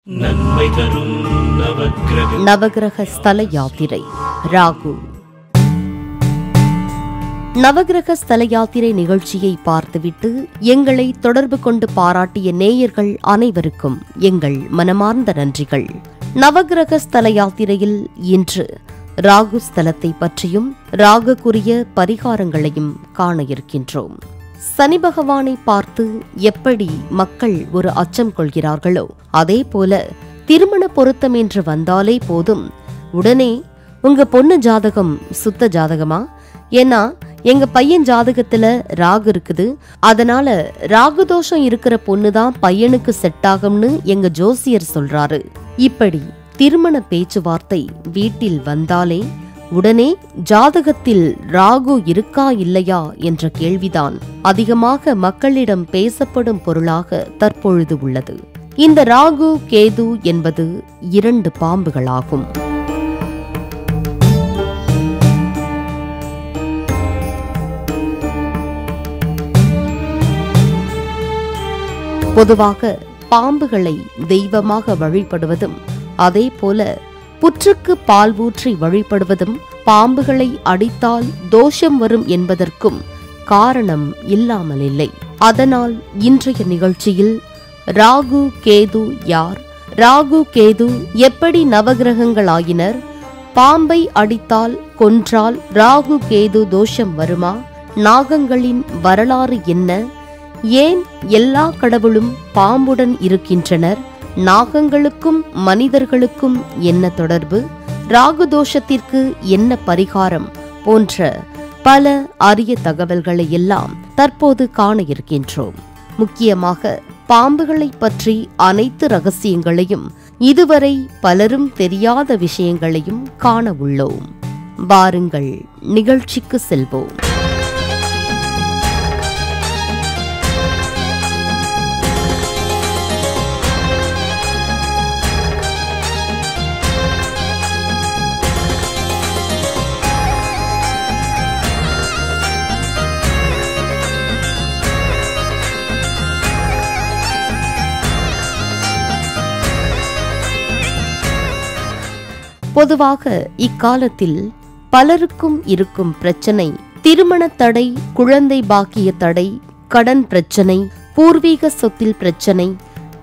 நன்மை தரும் நவகிரக ஸ்தல யாத்திரை ராகு. நவகிரக ஸ்தல யாத்திரை நிகழ்ச்சியை பார்த்துவிட்டு எங்களை தொடர்பு கொண்டு பாராட்டிய நேயர்கள் அனைவருக்கும் எங்கள் மனமார்ந்த நன்றிகள். நவகிரக ஸ்தல யாத்திரையில் இன்று ராகு ஸ்தலத்தை பற்றியும் ராகுக்குரிய பரிகாரங்களையும் காண இருக்கின்றோம். சனி பகவானை பார்த்து எப்படி மக்கள் ஒரு அச்சம் கொள்கிறார்களோ அதே போல திருமண பொருத்தம் என்று வந்தாலே போதும் உடனே உங்க பொண்ணு ஜாதகம் சுத்த ஜாதகமா, ஏன்னா எங்க பையன் ஜாதகத்துல ராகு இருக்குது, அதனால ராகு தோஷம் இருக்கிற பொண்ணுதான் பையனுக்கு செட் ஆகும்னு எங்க ஜோசியர் சொல்றாரு. இப்படி திருமண பேச்சுவார்த்தை வீட்டில் வந்தாலே உடனே ஜாதகத்தில் ராகு இருக்கா இல்லையா என்ற கேள்விதான் அதிகமாக மக்களிடம் பேசப்படும் பொருளாக தற்பொழுது உள்ளது. இந்த ராகு கேது என்பது 2 பாம்புகளாகும். பொதுவாக பாம்புகளை தெய்வமாக வழிபடுவதும் அதே போல புற்றுக்கு பால் ஊற்றி வழிபடுவதும் பாம்புகளை அடித்தால் தோஷம் வரும் என்பதற்கும் காரணம் இல்லாமல் இல்லை. அதனால் இன்றைய நிகழ்ச்சியில் ராகு கேது யார், ராகு கேது எப்படி நவகிரகங்களாயினர், பாம்பை அடித்தால் கொன்றால் ராகு கேது தோஷம் வருமா, நாகங்களின் வரலாறு என்ன, ஏன் எல்லா கடவுளும் பாம்புடன் இருக்கின்றனர், நாகங்களுக்கும் மனிதர்களுக்கும் என்ன தொடர்பு, ராகு தோஷத்திற்கு என்ன பரிகாரம் போன்ற பல அரிய தகவல்களை எல்லாம் தற்போது காண இருக்கின்றோம். முக்கியமாக பாம்புகளை பற்றி அனைத்து ரகசியங்களையும் இதுவரை பலரும் தெரியாத விஷயங்களையும் காண உள்ளோம். வாருங்கள் நிகழ்ச்சிக்கு செல்வோம். பொதுவாக இக்காலத்தில் பலருக்கும் இருக்கும் பிரச்சனை திருமண தடை, குழந்தை பாக்கிய தடை, கடன் பிரச்சனை, பூர்வீக சொத்தில் பிரச்சனை,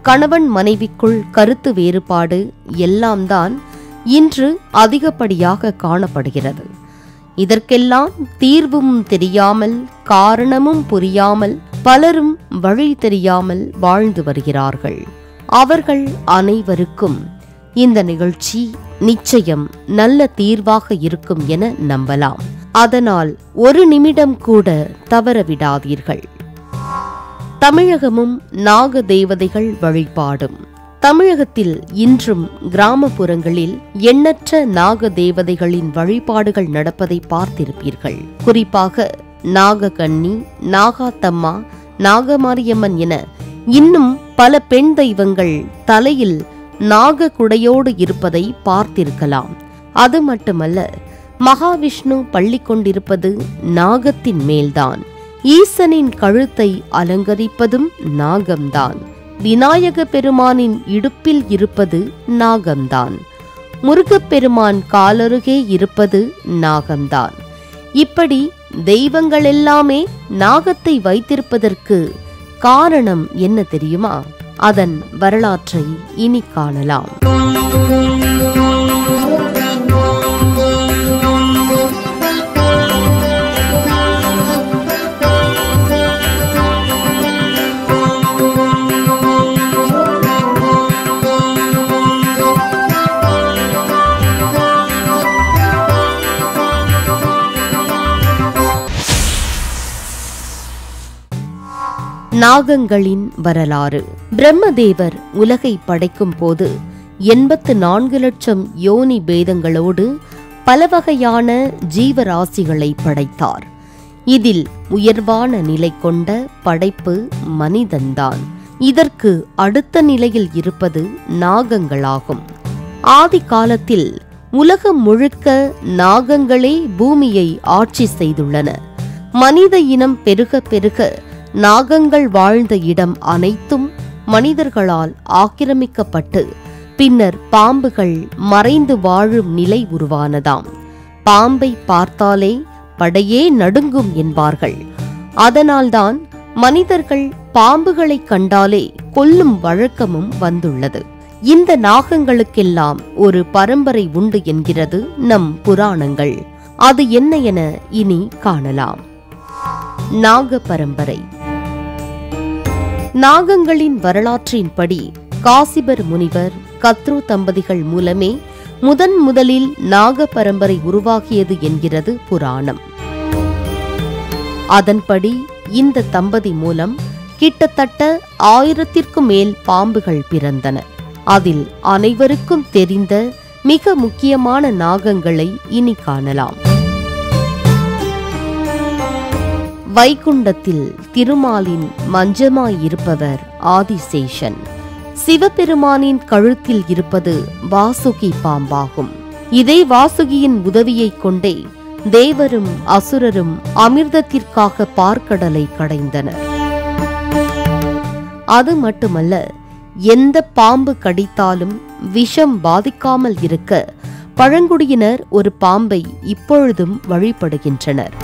கணவன் மனைவிக்குள் கருத்து வேறுபாடு எல்லாம் தான் இன்று அதிகப்படியாக காணப்படுகிறது. இதற்கெல்லாம் தீர்வும் தெரியாமல், காரணமும் புரியாமல் பலரும் வழி தெரியாமல் வாழ்ந்து வருகிறார்கள். அவர்கள் அனைவருக்கும் இந்த நிகழ்ச்சி நிச்சயம் நல்ல தீர்வாக இருக்கும் என நம்பலாம். அதனால் ஒரு நிமிடம் கூட தவறவிடாதீர்கள். தமிழகமும் நாக தேவதைகள் வழிபாடும். தமிழகத்தில் இன்றும் கிராமப்புறங்களில் எண்ணற்ற நாக தேவதைகளின் வழிபாடுகள் நடப்பதை பார்த்திருப்பீர்கள். குறிப்பாக நாகக்கன்னி, நாகாத்தம்மா, நாகமாரியம்மன் என இன்னும் பல பெண் தெய்வங்கள் தலையில் நாக குடையோடு இருப்பதை பார்த்திருக்கலாம். அது மட்டுமல்ல, மகாவிஷ்ணு பள்ளி கொண்டிருப்பது நாகத்தின் மேல்தான். ஈசனின் கழுத்தை அலங்கரிப்பதும் நாகம்தான். விநாயக பெருமானின் இடுப்பில் இருப்பது நாகம்தான். முருகப்பெருமான் காலருகே இருப்பது நாகம்தான். இப்படி தெய்வங்கள் எல்லாமே நாகத்தை வைத்திருப்பதற்கு காரணம் என்ன தெரியுமா? அதன் வரலாற்றை இனி காணலாம். நாகங்களின் வரலாறு. பிரம்மதேவர் உலகை படைக்கும் போது 84 லட்சம் யோனி பேதங்களோடு பல வகையான ஜீவராசிகளை படைத்தார். இதில் உயர்வான நிலை கொண்ட படைப்பு மனிதன்தான். இதற்கு அடுத்த நிலையில் இருப்பது நாகங்களாகும். ஆதி காலத்தில் உலகம் முழுக்க நாகங்களே பூமியை ஆட்சி செய்துள்ளன. மனித இனம் பெருக பெருக நாகங்கள் வாழ்ந்த இடம் அனைத்தும் மனிதர்களால் ஆக்கிரமிக்கப்பட்டு பின்னர் பாம்புகள் மறைந்து வாழும் நிலை உருவானதாம். பாம்பை பார்த்தாலே படையே நடுங்கும் என்பார்கள். அதனால்தான் மனிதர்கள் பாம்புகளை கண்டாலே கொல்லும் வழக்கமும் வந்துள்ளது. இந்த நாகங்களுக்கெல்லாம் ஒரு பரம்பரை உண்டு என்கிறது நம் புராணங்கள். அது என்ன என இனி காணலாம். நாக பரம்பரை. நாகங்களின் வரலாற்றின்படி காசிபர் முனிவர், கத்ரு தம்பதிகள் மூலமே முதலில் நாக பரம்பரை உருவாகியது என்கிறது புராணம். அதன்படி இந்த தம்பதி மூலம் கிட்டத்தட்ட 1000க்கும் மேல் பாம்புகள் பிறந்தன. அதில் அனைவருக்கும் தெரிந்த மிக முக்கியமான நாகங்களை இனி காணலாம். வைகுண்டத்தில் திருமாலின் மஞ்சமாயிருப்பவர் ஆதிசேஷன். சிவபெருமானின் கழுத்தில் இருப்பது வாசுகி பாம்பாகும். இதே வாசுகியின் உதவியைக் கொண்டே தேவரும் அசுரரும் அமிர்தத்திற்காக பார்க்கடலை கடைந்தனர். அது மட்டுமல்ல, எந்த பாம்பு கடித்தாலும் விஷம் பாதிக்காமல் இருக்க பழங்குடியினர் ஒரு பாம்பை இப்பொழுதும் வழிபடுகின்றனர்.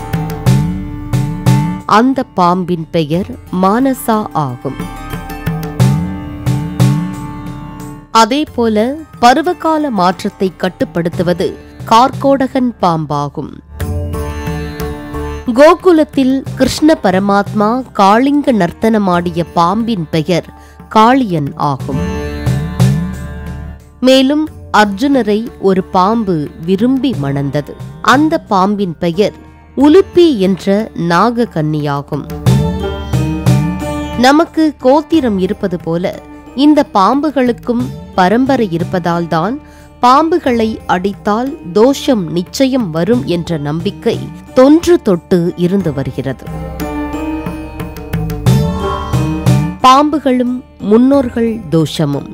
அந்த பாம்பின் பெயர் மானசா ஆகும். அதேபோல பருவகால மாற்றத்தை கட்டுப்படுத்துவது கார்கோடகன் பாம்பாகும். கோகுலத்தில் கிருஷ்ண பரமாத்மா காளிங்க நர்த்தனமாடிய பாம்பின் பெயர் காளியன் ஆகும். மேலும் அர்ஜுனரை ஒரு பாம்பு விரும்பி மணந்தது. அந்த பாம்பின் பெயர் உலுப்பி என்ற நாகக்கன்னியாகும். நமக்கு கோத்திரம் இருப்பது போல இந்த பாம்புகளுக்கும் பரம்பரை இருப்பதால்தான் பாம்புகளை அடித்தால் தோஷம் நிச்சயம் வரும் என்ற நம்பிக்கை தொன்று தொட்டு இருந்து வருகிறது. பாம்புகளும் முன்னோர்கள் தோஷமும்.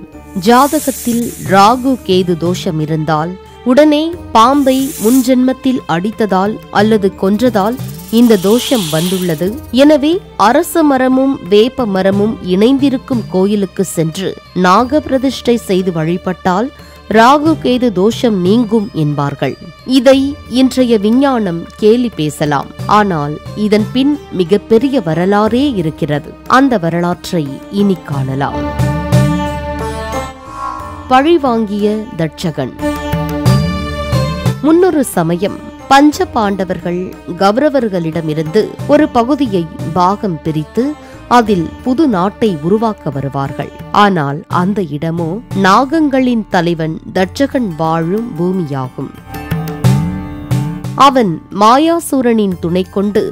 ஜாதகத்தில் ராகு கேது தோஷம் இருந்தால் உடனே பாம்பை முன்ஜென்மத்தில் அடித்ததால் அல்லது கொன்றதால் இந்த தோஷம் வந்துள்ளது. எனவே அரச மரமும் வேப்ப மரமும் இணைந்திருக்கும் கோயிலுக்கு சென்று நாக பிரதிஷ்டை செய்து வழிபட்டால் ராகு கேது தோஷம் நீங்கும் என்பார்கள். இதை இன்றைய விஞ்ஞானம் கேலி பேசலாம். ஆனால் இதன் பின் மிகப்பெரிய வரலாறே இருக்கிறது. அந்த வரலாற்றை இனி காணலாம். பழிவாங்கிய தட்சகன். முன்னொரு சமயம் பஞ்ச பாண்டவர்கள் கௌரவர்களிடமிருந்து ஒரு பகுதியை பாகம் பிரித்து அதில் புது நாட்டை உருவாக்க வருவார்கள். ஆனால் அந்த இடமோ நாகங்களின் தலைவன் தட்சகன் வாழும் பூமியாகும். அவன் மாயாசூரனின் துணை கொண்டு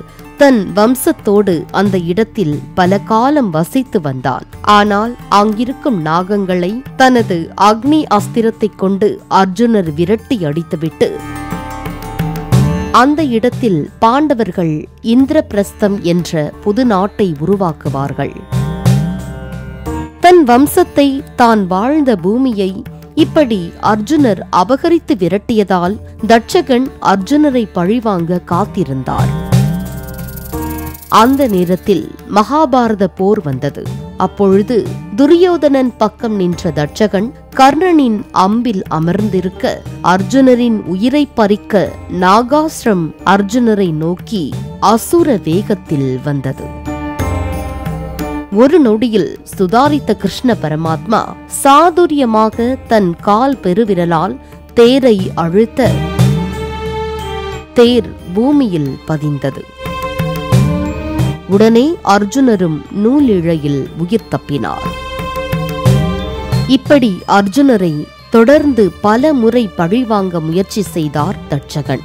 தன் வம்சத்தோடு அந்த இடத்தில் பல காலம் வசித்து வந்தான். ஆனால் அங்கிருக்கும் நாகங்களை தனது அக்னி அஸ்திரத்தைக் கொண்டு அர்ஜுனர் விரட்டி அடித்துவிட்டு அந்த இடத்தில் பாண்டவர்கள் இந்திரபிரஸ்தம் என்ற புது நாட்டை உருவாக்குவார்கள். தன் வம்சத்தை, தான் வாழ்ந்த பூமியை இப்படி அர்ஜுனர் அபகரித்து விரட்டியதால் தட்சகன் அர்ஜுனரை பழிவாங்க காத்திருந்தார். அந்த நேரத்தில் மகாபாரத போர் வந்தது. அப்பொழுது துரியோதனன் பக்கம் நின்ற தட்சகன் கர்ணனின் அம்பில் அமர்ந்திருக்க அர்ஜுனரின் உயிரை பறிக்க நாகாஸ்ரம் அர்ஜுனரை நோக்கி அசுர வேகத்தில் வந்தது. ஒரு நொடியில் சுதாரித்த கிருஷ்ண பரமாத்மா சாதுரியமாக தன் கால் பெருவிரலால் தேரை அழுத்த தேர் பூமியில் பதிந்தது. உடனே அர்ஜுனரும் நூலிழையில் உயிர் தப்பினார். இப்படி அர்ஜுனரை தொடர்ந்து பல முறை பழிவாங்க முயற்சி செய்தார் தட்சகன்.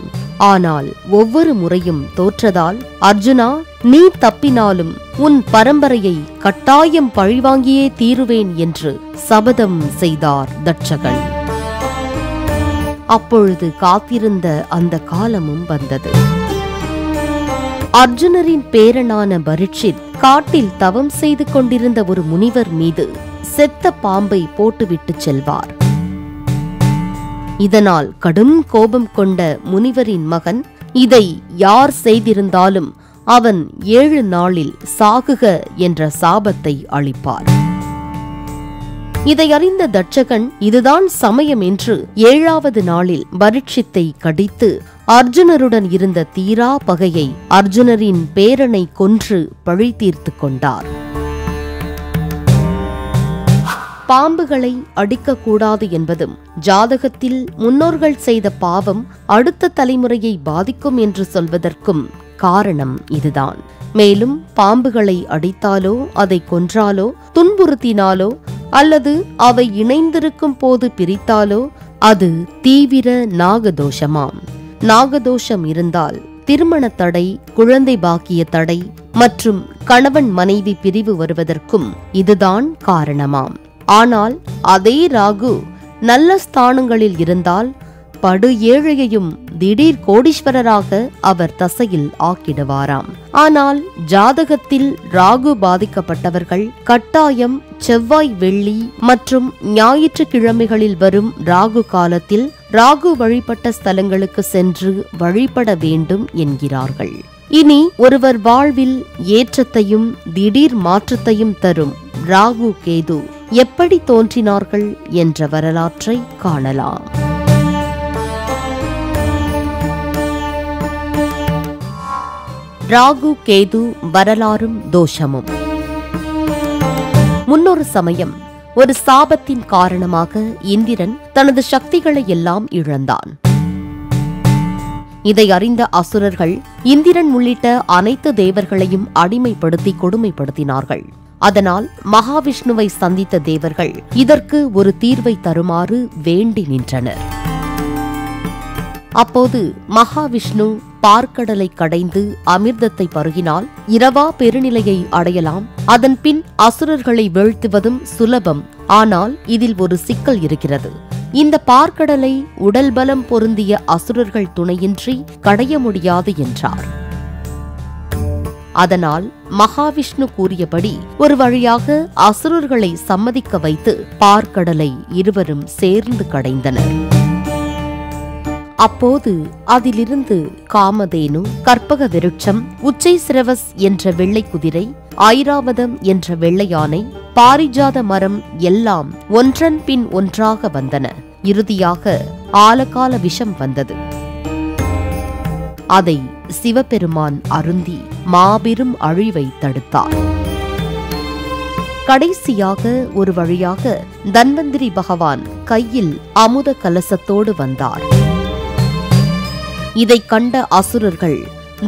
ஆனால் ஒவ்வொரு முறையும் தோற்றதால், அர்ஜுனா, நீ தப்பினாலும் உன் பரம்பரையை கட்டாயம் பழிவாங்கியே தீருவேன் என்று சபதம் செய்தார் தட்சகன். அப்பொழுது காத்திருந்த அந்த காலமும் வந்தது. அர்ஜுனரின் பேரனான பரீட்சித் காட்டில் தவம் செய்து கொண்டிருந்த ஒரு முனிவர் மீது செத்த பாம்பை போட்டுவிட்டு செல்வார். இதனால் கடும் கோபம் கொண்ட முனிவரின் மகன், இதை யார் செய்திருந்தாலும் அவன் 7 நாளில் சாகுக என்ற சாபத்தை அளிப்பார். இதை அறிந்த தட்சகன் இதுதான் சமயம் என்று 7வது நாளில் பரீட்சித்தை கடித்து அர்ஜுனருடன் இருந்த தீரா பகையை அர்ஜுனரின் பேரனை கொன்று பழி தீர்த்து கொண்டார். பாம்புகளை அடிக்கக்கூடாது என்பதும் ஜாதகத்தில் முன்னோர்கள் செய்த பாவம் அடுத்த தலைமுறையை பாதிக்கும் என்று சொல்வதற்கும் காரணம் இதுதான். மேலும் பாம்புகளை அடித்தாலோ அதை கொன்றாலோ துன்புறுத்தினாலோ அல்லது அவை இணைந்திருக்கும் போது பிரித்தாலோ அது தீவிர நாகதோஷமாம். நாகதோஷம் இருந்தால் திருமண தடை, குழந்தை பாக்கிய தடை மற்றும் கணவன் மனைவி பிரிவு வருவதற்கும் இதுதான் காரணமாம். ஆனால் அதே ராகு நல்ல ஸ்தானங்களில் இருந்தால் படு ஏழையையும் திடீர் கோடீஸ்வரராக அவர் தசையில் ஆக்கிடுவாராம். ஆனால் ஜாதகத்தில் ராகு பாதிக்கப்பட்டவர்கள் கட்டாயம் செவ்வாய், வெள்ளி மற்றும் ஞாயிற்றுக்கிழமைகளில் வரும் ராகு காலத்தில் ராகு வழிபட்ட ஸ்தலங்களுக்கு சென்று வழிபட வேண்டும் என்கிறார்கள். இனி ஒருவர் வாழ்வில் ஏற்றத்தையும் திடீர் மாற்றத்தையும் தரும் ராகு, கேது எப்படி தோன்றினார்கள் என்ற வரலாற்றை காணலாம். ராகு, கேது வரலாறும் தோஷமும். முன்னொரு சமயம் ஒரு சாபத்தின் காரணமாக இந்திரன் தனது சக்திகளை எல்லாம் இழந்தான். இதை அறிந்த அசுரர்கள் இந்திரன் உள்ளிட்ட அனைத்து தேவர்களையும் அடிமைப்படுத்தி கொடுமைப்படுத்தினார்கள். அதனால் மகாவிஷ்ணுவை சந்தித்த தேவர்கள் இதற்கு ஒரு தீர்வை தருமாறு வேண்டி நின்றனர். அப்போது மகாவிஷ்ணு பார்க்கடலை கடைந்து அமிர்தத்தை பருகினால் இரவா பெருநிலையை அடையலாம். அதன் பின் அசுரர்களை வீழ்த்துவதும் சுலபம். ஆனால் இதில் ஒரு சிக்கல் இருக்கிறது. இந்த பார்க்கடலை உடல் பலம் பொருந்திய அசுரர்கள் துணையின்றி கடைய முடியாது என்றார். அதனால் மகாவிஷ்ணு கூறியபடி ஒரு வழியாக அசுரர்களை சம்மதிக்க வைத்து பார்க்கடலை இருவரும் சேர்ந்து கடைந்தனர். அப்போது அதிலிருந்து காமதேனு, கற்பக விருட்சம், உச்சை சிரவஸ் என்ற வெள்ளை குதிரை, ஐராவதம் என்ற வெள்ளை யானை, பாரிஜாத மரம் எல்லாம் ஒன்றன் பின் ஒன்றாக வந்தன. இறுதியாக ஆலகால விஷம் வந்தது. அதை சிவபெருமான் அருந்தி மாபெரும் அழிவை தடுத்தார். கடைசியாக ஒரு வழியாக தன்வந்திரி பகவான் கையில் அமுத கலசத்தோடு வந்தார். இதை கண்ட அசுரர்கள்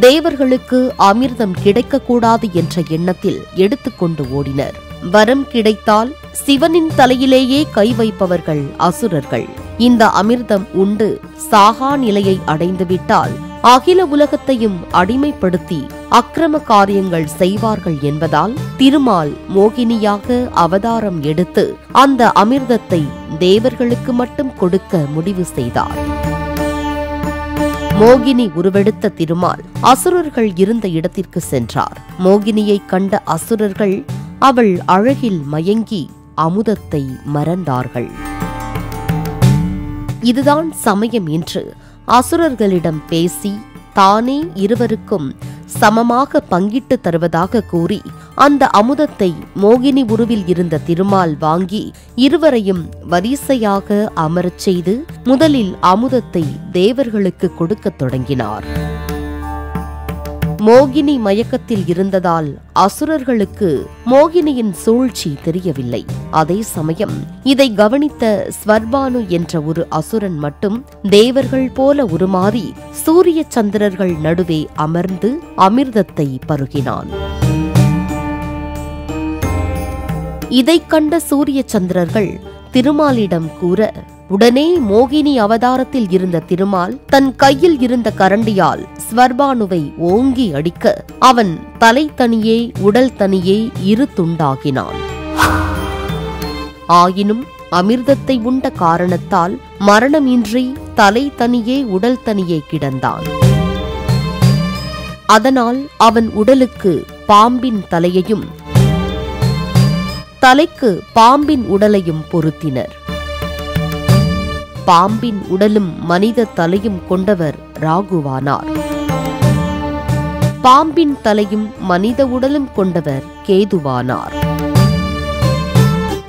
தேவர்களுக்கு அமிர்தம் கிடைக்கக்கூடாது என்ற எண்ணத்தில் எடுத்துக்கொண்டு ஓடினர். வரம் கிடைத்தால் சிவனின் தலையிலேயே கை வைப்பவர்கள் அசுரர்கள். இந்த அமிர்தம் உண்டு சாகா நிலையை அடைந்துவிட்டால் அகில உலகத்தையும் அடிமைப்படுத்தி அக்கிரம காரியங்கள் செய்வார்கள் என்பதால் திருமால் மோகினியாக அவதாரம் எடுத்து அந்த அமிர்தத்தை தேவர்களுக்கு மட்டும் கொடுக்க முடிவு செய்தார். மோகினி உருவெடுத்த திருமால் அசுரர்கள் இருந்த இடத்திற்கு சென்றார். மோகினியை கண்ட அசுரர்கள் அவள் அழகில் மயங்கி அமுதத்தை மறந்தார்கள். இதுதான் சமயம் என்று அசுரர்களிடம் பேசி தானே இருவருக்கும் சமமாக பங்கிட்டு தருவதாக கூறி அந்த அமுதத்தை மோகினி உருவில் இருந்த திருமால் வாங்கி இருவரையும் வரிசையாக அமரச் செய்து முதலில் அமுதத்தை தேவர்களுக்கு கொடுக்கத் தொடங்கினார். மோகினி மயக்கத்தில் இருந்ததால் அசுரர்களுக்கு மோகினியின் சூழ்ச்சி தெரியவில்லை. அதே சமயம் இதை கவனித்த ஸ்வர்பானு என்ற ஒரு அசுரன் மட்டும் தேவர்கள் போல உருமாறி சூரிய சந்திரர்கள் நடுவே அமர்ந்து அமிர்தத்தை பருகினான். இதைக் கண்ட சூரிய சந்திரர்கள் திருமாலிடம் கூற உடனே மோகினி அவதாரத்தில் இருந்த திருமால் தன் கையில் இருந்த கரண்டியால் ஸ்வர்பானுவை ஓங்கி அடிக்க அவன் தலை தனியே உடல் தனியே இரு துண்டாகினான். ஆயினும் அமிர்தத்தை உண்ட காரணத்தால் மரணமின்றி தலை தனியே உடல் தனியே கிடந்தான். அதனால் அவன் உடலுக்கு பாம்பின் தலையையும் தலைக்கு பாம்பின் உடலையும் பொருத்தினர். பாம்பின் உடலும் மனித தலையும் கொண்டவர் ராகுவானார். பாம்பின் தலையும் மனித உடலும் கொண்டவர் கேதுவானார்.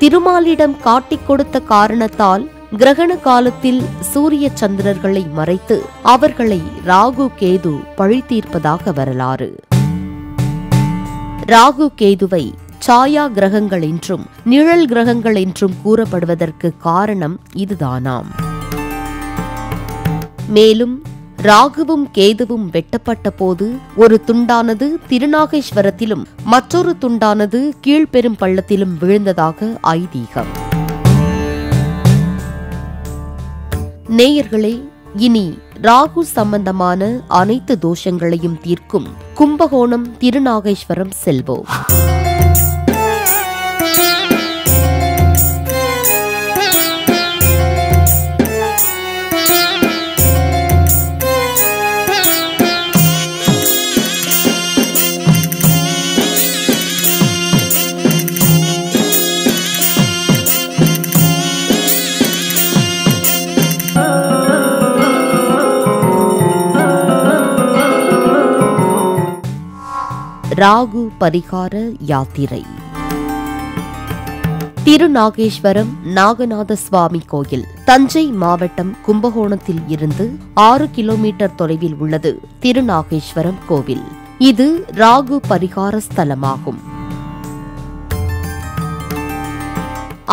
திருமாலிடம் காட்டிக் கொடுத்த காரணத்தால் கிரகண காலத்தில் சூரிய சந்திரர்களை மறைத்து அவர்களை ராகு கேது பழி தீர்ப்பதாக வரலாறு. ராகு கேதுவை சாயா கிரகங்கள் என்றும் நிழல் கிரகங்கள் என்றும் கூறப்படுவதற்கு காரணம் இதுதானாம். மேலும் ராகுவும் கேதுவும் வெட்டப்பட்ட போது ஒரு துண்டானது திருநாகேஸ்வரத்திலும் மற்றொரு துண்டானது கீழ்பெரும் பள்ளத்திலும் விழுந்ததாக ஐதீகம். நேயர்களே, இனி ராகு சம்பந்தமான அனைத்து தோஷங்களையும் தீர்க்கும் கும்பகோணம் திருநாகேஸ்வரம் செல்வோம். ராகு பரிகார யாத்திரை. திருநாகேஸ்வரம் நாகநாத சுவாமி கோயில் தஞ்சை மாவட்டம் கும்பகோணத்தில் இருந்து 6 கிலோமீட்டர் தொலைவில் உள்ளது. திருநாகேஸ்வரம் கோவில் இது ராகு பரிகார ஸ்தலமாகும்.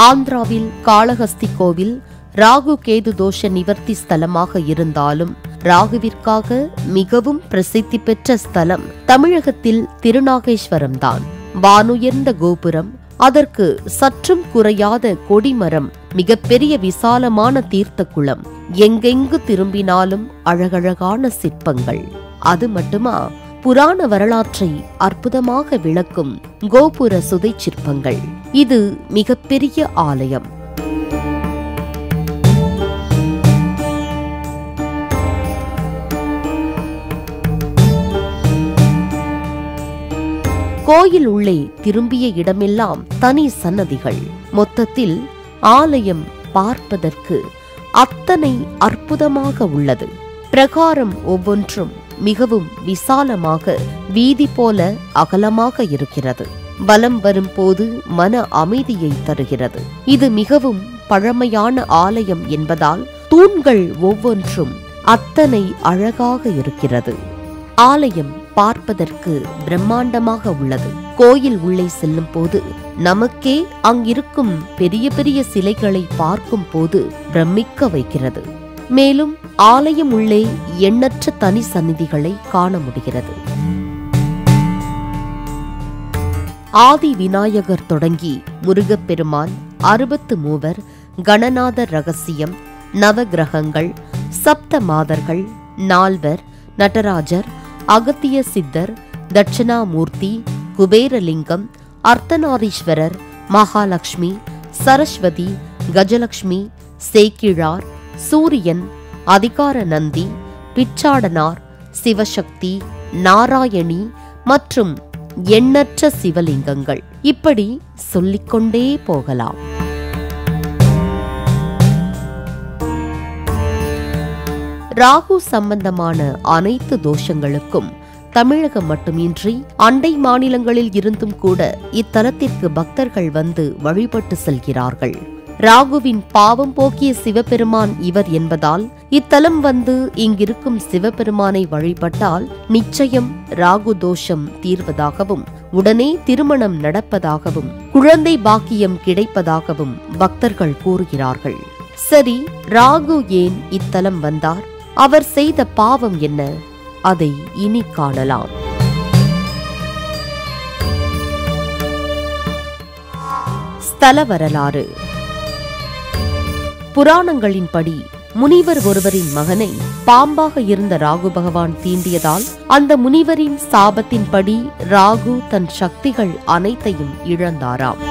ஆந்திராவில் காளஹஸ்தி கோவில் ராகு கேது தோஷ நிவர்த்தி ஸ்தலமாக இருந்தாலும் ராகுவிற்காக மிகவும் பிரசித்தி பெற்ற ஸ்தலம் தமிழகத்தில் திருநாகேஸ்வரம்தான். வானுயர்ந்த கோபுரம், அதற்கு சற்றும் குறையாத கொடிமரம், மிகப்பெரிய விசாலமான தீர்த்த குளம், எங்கெங்கு திரும்பினாலும் அழகழகான சிற்பங்கள். அது மட்டுமா, புராண வரலாற்றை அற்புதமாக விளக்கும் கோபுர சுதை சிற்பங்கள். இது மிகப்பெரிய ஆலயம். கோயில் உள்ளே திரும்பிய இடமெல்லாம் தனி சன்னதிகள். மொத்தத்தில் ஆலயம் பார்ப்பதற்கு அத்தனை அற்புதமாக உள்ளது. பிரகாரம் ஒவ்வொன்றும் மிகவும் விசாலமாக வீதி போல அகலமாக இருக்கிறது. வலம் வரும்போது மன அமைதியை தருகிறது. இது மிகவும் பழமையான ஆலயம் என்பதால் தூண்கள் ஒவ்வொன்றும் அத்தனை அழகாக இருக்கிறது. ஆலயம் பார்ப்பதற்கு பிரம்மாண்டமாக உள்ளது. கோயில் உள்ளே செல்லும் போது நமக்கே அங்கிருக்கும் பெரிய பெரிய சிலைகளை பார்க்கும் போது பிரமிக்க வைக்கிறது. மேலும் ஆலயம் உள்ளே எண்ணற்ற தனி சந்நிதிகளை காண முடிகிறது. ஆதி விநாயகர் தொடங்கி முருகப்பெருமான், 63 கணநாதர் ரகசியம், நவகிரகங்கள், சப்த மாதர்கள், 4 நடராஜர், அகத்திய சித்தர், தட்சிணாமூர்த்தி, குபேரலிங்கம், அர்த்தநாரீஸ்வரர், மகாலட்சுமி, சரஸ்வதி, கஜலட்சுமி, சேக்கிழார், சூரியன், அதிகார நந்தி, பிச்சாடனார், சிவசக்தி, நாராயணி மற்றும் எண்ணற்ற சிவலிங்கங்கள். இப்படி சொல்லிக்கொண்டே போகலாம். ராகு சம்பந்தமான அனைத்து தோஷங்களுக்கும் தமிழகம் மட்டுமின்றி அண்டை மாநிலங்களில் இருந்தும் கூட இத்தலத்திற்கு பக்தர்கள் வந்து வழிபட்டு செல்கிறார்கள். ராகுவின் பாவம் போக்கிய சிவபெருமான் இவர் என்பதால் இத்தலம் வந்து இங்கிருக்கும் சிவபெருமானை வழிபட்டால் நிச்சயம் ராகு தோஷம் தீர்வதாகவும், உடனே திருமணம் நடப்பதாகவும், குழந்தை பாக்கியம் கிடைப்பதாகவும் பக்தர்கள் கூறுகிறார்கள். சரி, ராகு ஏன் இத்தலம் வந்தார்? அவர் செய்த பாவம் என்ன? அதை இனி காணலாம். ஸ்தல வரலாறு. புராணங்களின்படி முனிவர் ஒருவரின் மகனை பாம்பாக இருந்த ராகு பகவான் தீண்டியதால் அந்த முனிவரின் சாபத்தின்படி ராகு தன் சக்திகள் அனைத்தையும் இழந்தாராம்.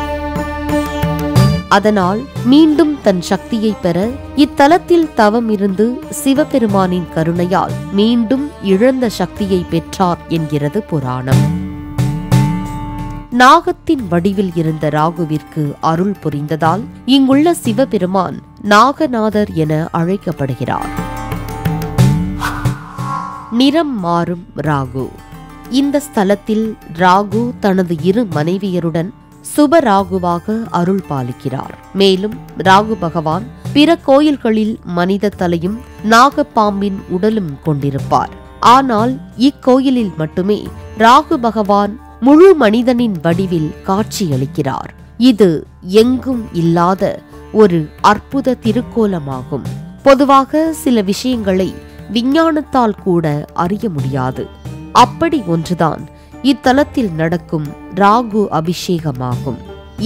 அதனால் மீண்டும் தன் சக்தியை பெற இத்தலத்தில் தவம் இருந்து சிவபெருமானின் கருணையால் மீண்டும் இழந்த சக்தியை பெற்றார் என்கிறது புராணம். நாகத்தின் வடிவில் இருந்த ராகுவிற்கு அருள் புரிந்ததால் இங்குள்ள சிவபெருமான் நாகநாதர் என அழைக்கப்படுகிறார். நிறம் மாறும் ராகு. இந்த ஸ்தலத்தில் ராகு தனது 2 மனைவியருடன் சுபராகுவாக அருள் பாலிக்கிறார். மேலும் ராகு பகவான் பிற கோயில்களில் மனித தலையும் நாகப்பாம்பின் உடலும் கொண்டிருப்பார். ஆனால் இக்கோயிலில் மட்டுமே ராகு பகவான் முழு மனிதனின் வடிவில் காட்சியளிக்கிறார். இது எங்கும் இல்லாத ஒரு அற்புத திருக்கோலமாகும். பொதுவாக சில விஷயங்களை விஞ்ஞானத்தால் கூட அறிய முடியாது. அப்படி ஒன்றுதான் இத்தலத்தில் நடக்கும் ராகு அபிஷேகமாகும்.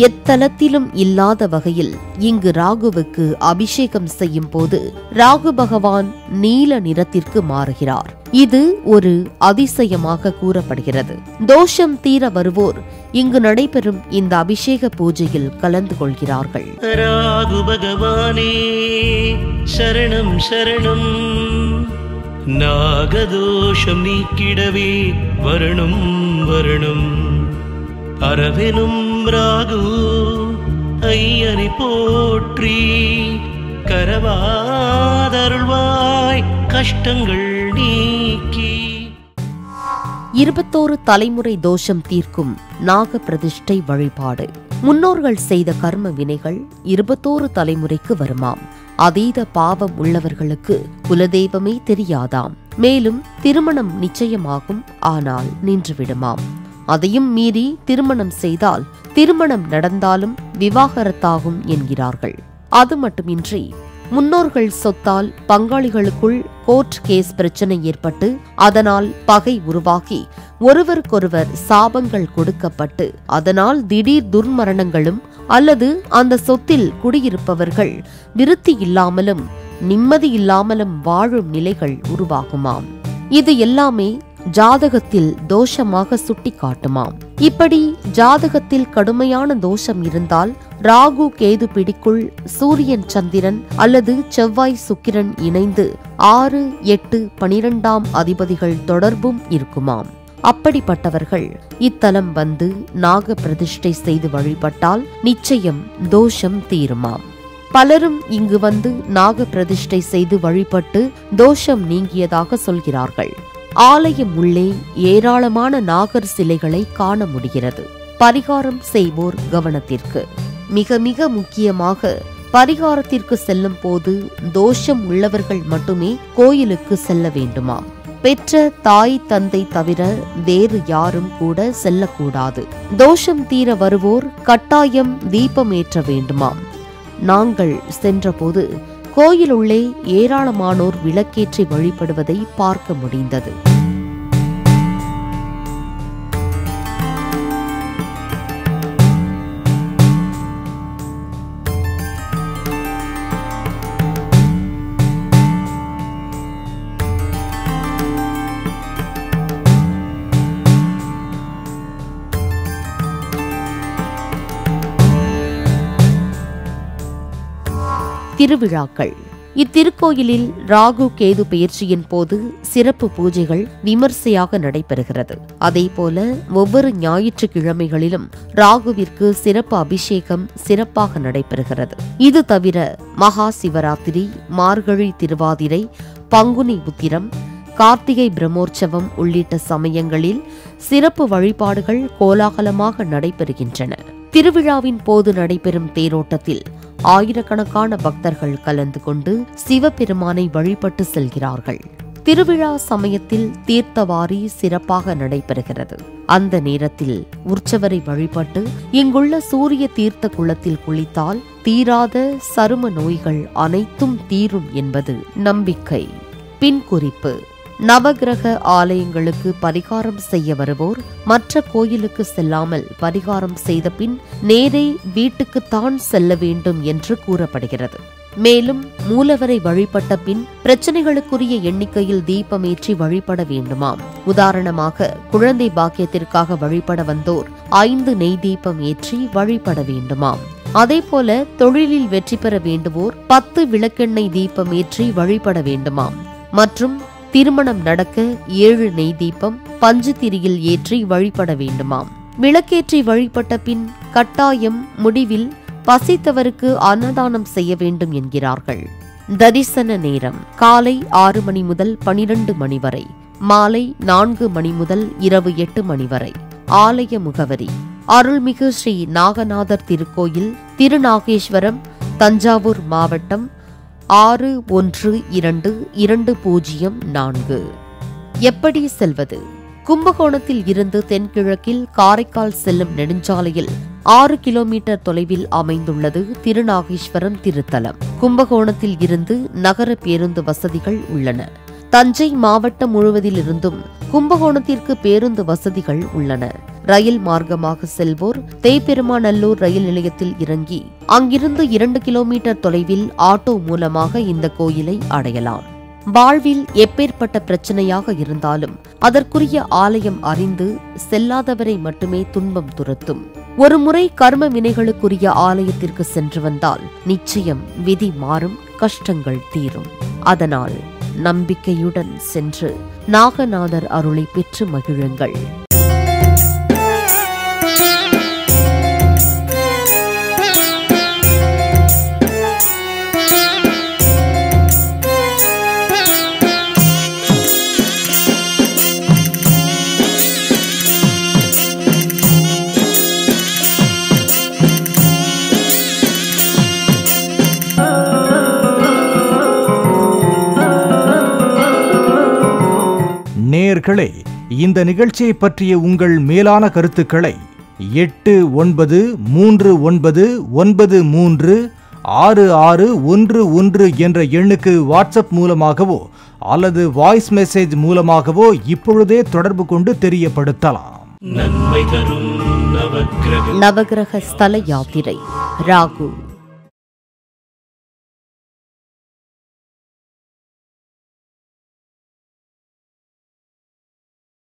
எத்தலத்திலும் இல்லாத வகையில் இங்கு ராகுவுக்கு அபிஷேகம் செய்யும் போது ராகு பகவான் நீல நிறத்திற்கு மாறுகிறார். இது ஒரு அதிசயமாக கூறப்படுகிறது. தோஷம் தீர வருவோர் இங்கு நடைபெறும் இந்த அபிஷேக பூஜையில் கலந்து கொள்கிறார்கள். ராகு பகவானே சரணம் சரணம், நாகதோஷம் நீக்கிடவே வரணும் வரணும், அரவெனும் ராகு ஐயனை போற்றி, கரவாதருள்வாய் கஷ்டங்கள் நீக்கி. 21 தலைமுறை தோஷம் தீர்க்கும் நாக பிரதிஷ்டை வழிபாடு. முன்னோர்கள் செய்த கர்ம வினைகள் 21 தலைமுறைக்கு வருமாம். அதீத பாவம் உள்ளவர்களுக்கு குலதெய்வமே தெரியாதாம். மேலும் திருமணம் நிச்சயமாகும், ஆனால் நின்றுவிடுமாம். அதையும் மீறி திருமணம் செய்தால் திருமணம் நடந்தாலும் விவாகரத்தாகும் என்கிறார்கள். அது மட்டுமின்றி முன்னோர்கள் சொத்தால் பங்காளிகளுக்குள் கோர்ட் கேஸ் பிரச்சனை ஏற்பட்டு அதனால் பகை உருவாகி ஒருவருக்கொருவர் சாபங்கள் கொடுக்கப்பட்டு அதனால் திடீர் துர்மரணங்களும் அல்லது அந்த சொத்தில் குடியிருப்பவர்கள் விருத்தி இல்லாமலும் நிம்மதி இல்லாமலும் வாழும் நிலைகள் உருவாகுமாம். இது எல்லாமே ஜாதகத்தில் தோஷமாக சுட்டி காட்டுமாம். இப்படி ஜாதகத்தில் கடுமையான தோஷம் இருந்தால் ராகு கேது பிடிக்குள் சூரியன் சந்திரன் அல்லது செவ்வாய் சுக்கிரன் இணைந்து 6, 8, 12ஆம் அதிபதிகள் தொடர்பும் இருக்குமாம். அப்படிப்பட்டவர்கள் இத்தலம் வந்து நாக பிரதிஷ்டை செய்து வழிபட்டால் நிச்சயம் தோஷம் தீருமாம். பலரும் இங்கு வந்து நாக பிரதிஷ்டை செய்து வழிபட்டு தோஷம் நீங்கியதாக சொல்கிறார்கள். ஆலயம் உள்ளே ஏராளமான நாகர் சிலைகளை காண முடிகிறது. பரிகாரம் செய்வோர் கவனத்திற்கு. மிக மிக முக்கியமாக பரிகாரத்திற்கு செல்லும் போது தோஷம் உள்ளவர்கள் மட்டுமே கோயிலுக்கு செல்ல வேண்டுமாம். பெற்ற தாய் தந்தை தவிர வேறு யாரும் கூட செல்லக்கூடாது. தோஷம் தீர வருவோர் கட்டாயம் தீபம் ஏற்ற வேண்டுமாம். நாங்கள் சென்றபோது கோயிலுள்ளே ஏராளமானோர் விளக்கேற்றி வழிபடுவதை பார்க்க முடிந்தது. திருவிழாக்கள். இத்திருக்கோயிலில் ராகு கேது பெயர்ச்சியின் போது சிறப்பு பூஜைகள் விமர்சையாக நடைபெறுகிறது. அதேபோல ஒவ்வொரு ஞாயிற்றுக்கிழமைகளிலும் ராகுவிற்கு சிறப்பு அபிஷேகம் சிறப்பாக நடைபெறுகிறது. இது தவிர மகா சிவராத்திரி, மார்கழி திருவாதிரை, பங்குனி உத்திரம், கார்த்திகை பிரம்மோற்சவம் உள்ளிட்ட சமயங்களில் சிறப்பு வழிபாடுகள் கோலாகலமாக நடைபெறுகின்றன. திருவிழாவின் போது நடைபெறும் தேரோட்டத்தில் ஆயிரக்கணக்கான பக்தர்கள் கலந்து கொண்டு சிவபெருமானை வழிபட்டு செல்கிறார்கள். திருவிழா சமயத்தில் தீர்த்தவாரி சிறப்பாக நடைபெறுகிறது. அந்த நேரத்தில் உற்சவரை வழிபட்டு இங்குள்ள சூரிய தீர்த்த குளத்தில் குளித்தால் தீராத சரும நோய்கள் அனைத்தும் தீரும் என்பது நம்பிக்கை. பின்குறிப்பு: நவகிரக ஆலயங்களுக்கு பரிகாரம் செய்ய வருவோர் மற்ற கோயிலுக்கு செல்லாமல் பரிகாரம் செய்த பின் நேரே வீட்டுக்குத்தான் செல்ல வேண்டும் என்று கூறப்படுகிறது. மேலும் மூலவரை வழிபட்ட பின் பிரச்சனைகளுக்குரிய எண்ணிக்கையில் தீபமேற்றி வழிபட வேண்டுமாம். உதாரணமாக குழந்தை பாக்கியத்திற்காக வழிபட வந்தோர் 5 நெய் தீபம் ஏற்றி வழிபட வேண்டுமாம். அதேபோல தொழிலில் வெற்றி பெற வேண்டுவோர் 10 விளக்கெண்ணெய் தீபம் ஏற்றி வழிபட வேண்டுமாம். மற்றும் திருமணம் நடக்க 7 நெய் தீபம் பஞ்சு திரியில் ஏற்றி வழிபட வேண்டுமாம். விளக்கேற்றி வழிபட்ட பின் கட்டாயம் முடிவில் பசித்தவருக்கு அன்னதானம் செய்ய வேண்டும் என்கிறார்கள். தரிசன நேரம் காலை 6 மணி முதல் 12 மணி வரை, மாலை 4 மணி முதல் இரவு 8 மணி வரை. ஆலய முகவரி: அருள்மிகு ஸ்ரீ நாகநாதர் திருக்கோயில், திருநாகேஸ்வரம், தஞ்சாவூர் மாவட்டம் 612204. எப்படி செல்வது? கும்பகோணத்தில் இருந்து தென்கிழக்கில் காரைக்கால் செல்லும் நெடுஞ்சாலையில் 6 கிலோமீட்டர் தொலைவில் அமைந்துள்ளது திருநாகேஸ்வரம் திருத்தலம். கும்பகோணத்தில் இருந்து நகர பேருந்து வசதிகள் உள்ளன. தஞ்சை மாவட்டம் முழுவதிலிருந்தும் கும்பகோணத்திற்கு பேருந்து வசதிகள் உள்ளன. ரயில் மார்க்கமாக செல்வோர் தேய்பெருமாநல்லூர் ரயில் நிலையத்தில் இறங்கி அங்கிருந்து 2 கிலோமீட்டர் தொலைவில் ஆட்டோ மூலமாக இந்த கோயிலை அடையலாம். வாழ்வில் எப்பேற்பட்ட பிரச்சனையாக இருந்தாலும் அதற்குரிய ஆலயம் அறிந்து செல்லாதவரை மட்டுமே துன்பம் துரத்தும். ஒருமுறை கர்ம வினைகளுக்குரிய ஆலயத்திற்கு சென்று வந்தால் நிச்சயம் விதி மாறும், கஷ்டங்கள் தீரும். அதனால் நம்பிக்கையுடன் சென்று நாகநாதர் அருளை பெற்று மகிழுங்கள். நேயர்களே, இந்த நிகழ்ச்சியை பற்றிய உங்கள் மேலான கருத்துக்களை 8939936611 என்ற எண்ணுக்கு வாட்ஸ்அப் மூலமாகவோ அல்லது வாய்ஸ் மெசேஜ் மூலமாகவோ இப்பொழுதே தொடர்பு கொண்டு தெரியப்படுத்தலாம். நன்மை தரும் நவகிரக ஸ்தல யாத்திரை ராகு